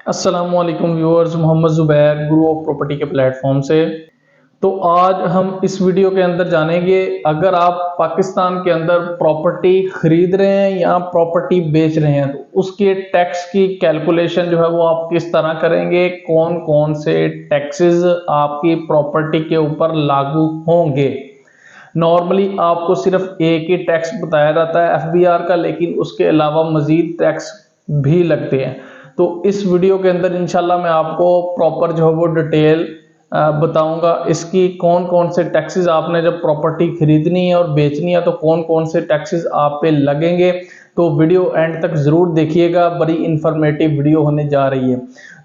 अस्सलामुअलैकुम viewers, Mohammad Zubair Guru of property के platform से। तो आज हम इस वीडियो के अंदर जानेंगे, अगर आप पाकिस्तान के अंदर प्रॉपर्टी खरीद रहे हैं या प्रॉपर्टी बेच रहे हैं तो उसके टैक्स की कैलकुलेशन जो है वो आप किस तरह करेंगे, कौन कौन से टैक्सेस आपकी प्रॉपर्टी के ऊपर लागू होंगे। नॉर्मली आपको सिर्फ एक ही टैक्स बताया जाता है एफबीआर का, लेकिन उसके अलावा मजीद टैक्स भी लगते हैं। तो इस वीडियो के अंदर इंशाल्लाह मैं आपको प्रॉपर जो है वो डिटेल बताऊंगा, इसकी कौन कौन से टैक्सेस आपने जब प्रॉपर्टी खरीदनी है और बेचनी है तो कौन कौन से टैक्सेस आप पे लगेंगे। तो वीडियो एंड तक जरूर देखिएगा, बड़ी इंफॉर्मेटिव वीडियो होने जा रही है।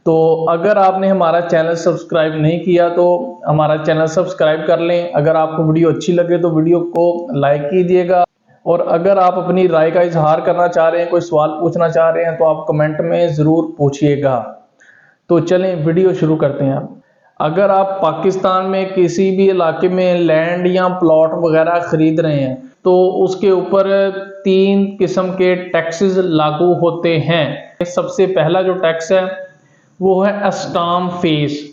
तो अगर आपने हमारा चैनल सब्सक्राइब नहीं किया तो हमारा चैनल सब्सक्राइब कर लें। अगर आपको वीडियो अच्छी लगे तो वीडियो को लाइक कीजिएगा, और अगर आप अपनी राय का इजहार करना चाह रहे हैं, कोई सवाल पूछना चाह रहे हैं तो आप कमेंट में ज़रूर पूछिएगा। तो चलें वीडियो शुरू करते हैं। अगर आप पाकिस्तान में किसी भी इलाके में लैंड या प्लॉट वगैरह खरीद रहे हैं तो उसके ऊपर तीन किस्म के टैक्सेस लागू होते हैं। सबसे पहला जो टैक्स है वो है स्टाम्प फीस।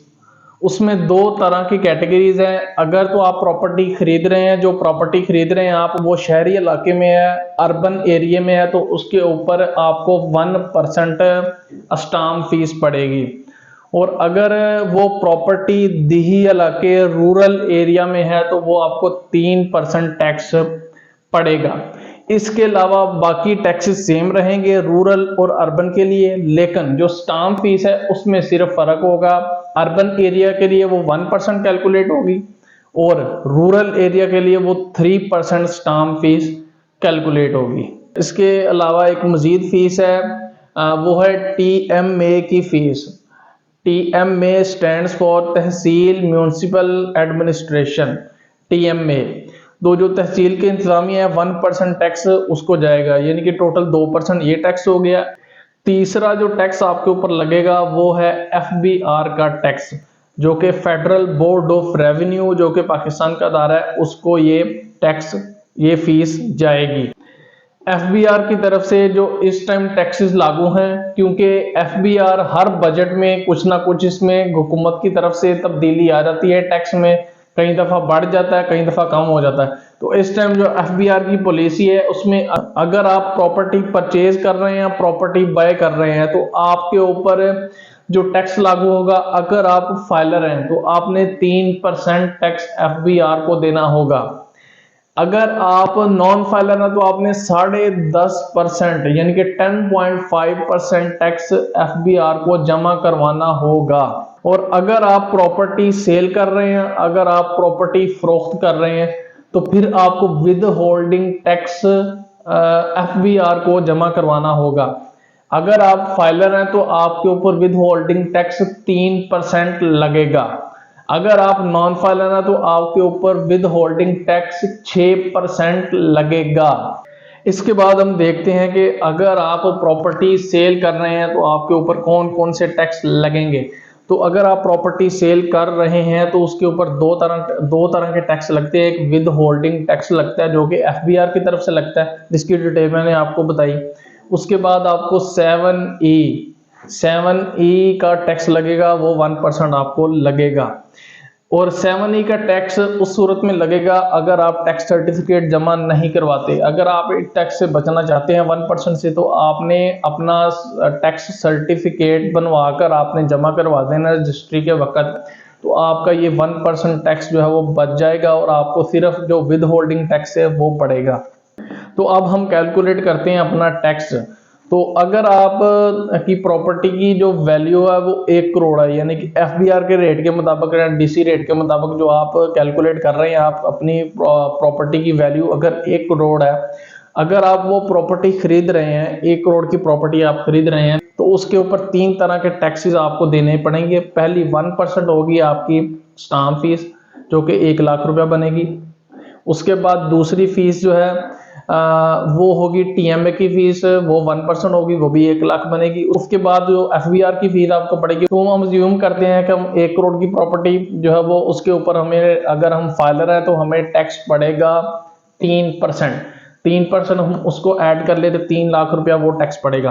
उसमें दो तरह की कैटेगरीज हैं। अगर तो आप प्रॉपर्टी खरीद रहे हैं, जो प्रॉपर्टी खरीद रहे हैं आप वो शहरी इलाके में है, अर्बन एरिया में है, तो उसके ऊपर आपको 1% स्टाम्प फीस पड़ेगी। और अगर वो प्रॉपर्टी दिही इलाके रूरल एरिया में है तो वो आपको 3% टैक्स पड़ेगा। इसके अलावा बाकी टैक्सेस सेम रहेंगे रूरल और अर्बन के लिए, लेकिन जो स्टाम्प फीस है उसमें सिर्फ फर्क होगा। अर्बन एरिया के लिए वो 1% कैलकुलेट होगी और रूरल एरिया के लिए वो 3% स्टाम्प फीस कैलकुलेट होगी। इसके अलावा एक मजीद फीस है, वो है TMA की fees. TMA stands for tehsil municipal administration, TMA। दो जो तहसील के इंतजामिया है 1% टैक्स उसको जाएगा, यानी कि टोटल 2% ये टैक्स हो गया। तीसरा जो टैक्स आपके ऊपर लगेगा वो है FBR का टैक्स, जो कि फेडरल बोर्ड ऑफ रेवेन्यू, जो कि पाकिस्तान का अदारा है, उसको ये टैक्स ये फीस जाएगी। FBR की तरफ से जो इस टाइम टैक्सेस लागू हैं, क्योंकि FBR हर बजट में कुछ ना कुछ इसमें हुकूमत की तरफ से तब्दीली आ जाती है टैक्स में, कई दफ़ा बढ़ जाता है कई दफ़ा कम हो जाता है। तो इस टाइम जो FBR की पॉलिसी है उसमें अगर आप प्रॉपर्टी परचेज कर रहे हैं, प्रॉपर्टी बाय कर रहे हैं, तो आपके ऊपर जो टैक्स लागू होगा, अगर आप फाइलर हैं तो आपने 3% टैक्स FBR को देना होगा। अगर आप नॉन फाइलर हैं तो आपने 10.5% यानी कि 10.5% टैक्स FBR को जमा करवाना होगा। और अगर आप प्रॉपर्टी सेल कर रहे हैं, अगर आप प्रॉपर्टी फरोख्त कर रहे हैं, तो फिर आपको विद होल्डिंग टैक्स FBR को जमा करवाना होगा। अगर आप फाइलर हैं तो आपके ऊपर विद होल्डिंग टैक्स 3% लगेगा। अगर आप नॉन फाइलर हैं तो आपके ऊपर विद होल्डिंग टैक्स 6% लगेगा। इसके बाद हम देखते हैं कि अगर आप प्रॉपर्टी सेल कर रहे हैं तो आपके ऊपर कौन कौन से टैक्स लगेंगे। तो अगर आप प्रॉपर्टी सेल कर रहे हैं तो उसके ऊपर दो तरह के टैक्स लगते हैं। एक विद होल्डिंग टैक्स लगता है जो कि FBR की तरफ से लगता है, जिसकी डिटेल मैंने आपको बताई। उसके बाद आपको 7E का टैक्स लगेगा, वो 1% आपको लगेगा। और 7E का टैक्स उस सूरत में लगेगा अगर आप टैक्स सर्टिफिकेट जमा नहीं करवाते। अगर आप टैक्स से बचना चाहते हैं 1% से, तो आपने अपना टैक्स सर्टिफिकेट बनवाकर आपने जमा करवा देना रजिस्ट्री के वक्त, तो आपका ये 1% टैक्स जो है वो बच जाएगा और आपको सिर्फ जो विद होल्डिंग टैक्स है वो पड़ेगा। तो अब हम कैलकुलेट करते हैं अपना टैक्स। तो अगर आप की प्रॉपर्टी की जो वैल्यू है वो 1 करोड़ है, यानी कि FBR के रेट के मुताबिक या DC रेट के मुताबिक जो आप कैलकुलेट कर रहे हैं, आप अपनी प्रॉपर्टी की वैल्यू अगर 1 करोड़ है, अगर आप वो प्रॉपर्टी खरीद रहे हैं, 1 करोड़ की प्रॉपर्टी आप खरीद रहे हैं, तो उसके ऊपर 3 तरह के टैक्सेस आपको देने पड़ेंगे। पहली 1% होगी आपकी स्टाम्प फीस, जो कि 1 लाख रुपया बनेगी। उसके बाद दूसरी फीस जो है वो होगी TMA की फीस, वो 1% होगी, वो भी 1 लाख बनेगी। उसके बाद जो FBR की फीस आपको पड़ेगी, तो हम अज्यूम करते हैं कि हम 1 करोड़ की प्रॉपर्टी जो है वो उसके ऊपर हमें, अगर हम फाइलर हैं तो हमें टैक्स पड़ेगा 3%। 3% हम उसको ऐड कर ले तो 3 लाख रुपया वो टैक्स पड़ेगा।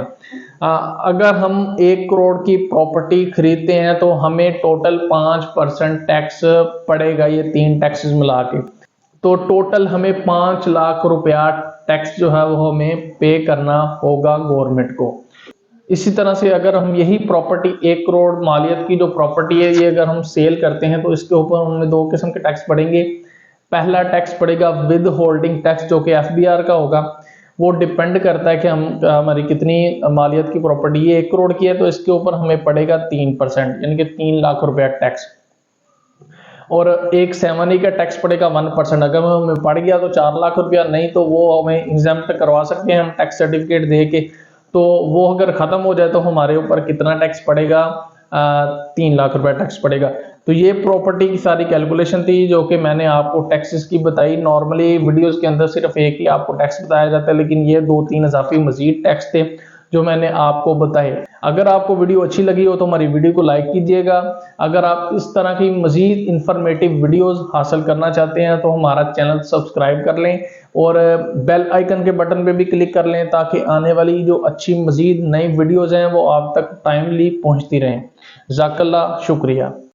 अगर हम 1 करोड़ की प्रॉपर्टी खरीदते हैं तो हमें टोटल 5% टैक्स पड़ेगा, ये 3 टैक्सेस मिला के। तो टोटल हमें 5 लाख रुपया टैक्स जो है वो हमें पे करना होगा गवर्नमेंट को। इसी तरह से अगर हम यही प्रॉपर्टी 1 करोड़ मालियत की जो प्रॉपर्टी है ये अगर हम सेल करते हैं तो इसके ऊपर हमें 2 किस्म के टैक्स पड़ेंगे। पहला टैक्स पड़ेगा विद होल्डिंग टैक्स, जो कि एफबीआर का होगा। वो डिपेंड करता है कि हमारी कितनी मालियत की प्रॉपर्टी, ये 1 करोड़ की है तो इसके ऊपर हमें पड़ेगा 3%, यानी कि 3 लाख रुपया टैक्स। और एक 7E का टैक्स पड़ेगा 1%। अगर हमें पड़ गया तो 4 लाख रुपया, नहीं तो वो हमें एग्जेम्प्ट करवा सकते हैं हम टैक्स सर्टिफिकेट दे के। तो वो अगर खत्म हो जाए तो हमारे ऊपर कितना टैक्स पड़ेगा, 3 लाख रुपया टैक्स पड़ेगा। तो ये प्रॉपर्टी की सारी कैलकुलेशन थी जो कि मैंने आपको टैक्सेस की बताई। नॉर्मली वीडियोस के अंदर सिर्फ एक ही आपको टैक्स बताया जाता है, लेकिन ये 2-3 इजाफी मजीद टैक्स थे जो मैंने आपको बताए। अगर आपको वीडियो अच्छी लगी हो तो हमारी वीडियो को लाइक कीजिएगा। अगर आप इस तरह की मजीद इंफॉर्मेटिव वीडियोस हासिल करना चाहते हैं तो हमारा चैनल सब्सक्राइब कर लें और बेल आइकन के बटन पे भी क्लिक कर लें, ताकि आने वाली जो अच्छी मजीद नई वीडियोस हैं वो आप तक टाइमली पहुंचती रहें। जज़ाकल्लाह, शुक्रिया।